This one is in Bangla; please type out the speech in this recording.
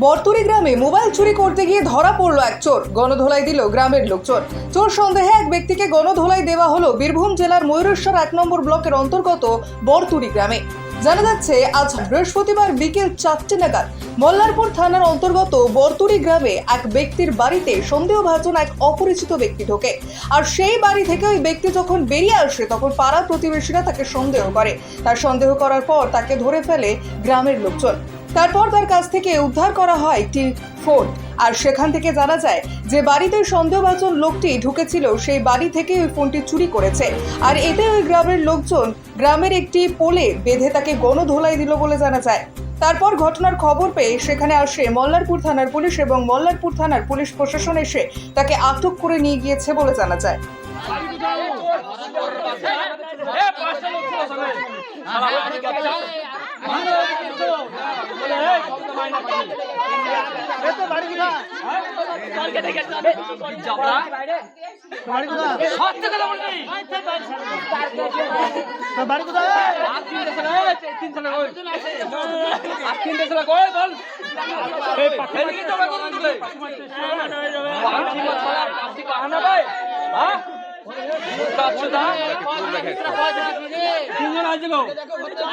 বরতুরি গ্রামে মোবাইল চুরি করতে গিয়ে ধরা পড়ল এক চোর। গণধোলাই দিল গ্রামের লোকজন। চোর সন্দেহে এক ব্যক্তিকে গণধোলাই দেওয়া হলো বীরভূম জেলার ময়ূরেশ্বর 1 নম্বর ব্লকের অন্তর্গত বরতুরি গ্রামে। জানা যাচ্ছে আজ বৃহস্পতিবার বিকেল 4টে নাগাদ মল্লারপুর থানার অন্তর্গত বরতুরি গ্রামে এক ব্যক্তির বাড়িতে সন্দেহভাজন এক অপরিচিত ব্যক্তি ঢোকে। আর সেই বাড়ি থেকে ওই ব্যক্তি যখন বেরিয়ে আসে তখন পাড়া প্রতিবেশীরা তাকে সন্দেহ করে। তার সন্দেহ করার পর তাকে ধরে ফেলে গ্রামের লোকজন। তারপর তার কাছ থেকে উদ্ধার করা হয় একটি ফোন। আর সেখান থেকে জানা যায় যে বাড়িতে সন্দেহভাজন লোকটি ঢুকেছিল সেই বাড়ি থেকে ওই ফোনটি চুরি করেছে। আর এতে ওই গ্রামের লোকজন গ্রামের একটি পোলে বেঁধে তাকে গণধোলাই দিল বলে জানা যায়। তারপর ঘটনার খবর পেয়ে সেখানে আসে মল্লারপুর থানার পুলিশ এবং মল্লারপুর থানার পুলিশ প্রশাসন এসে তাকে আটক করে নিয়ে গিয়েছে বলে জানা যায়। তিনজন আসছিল।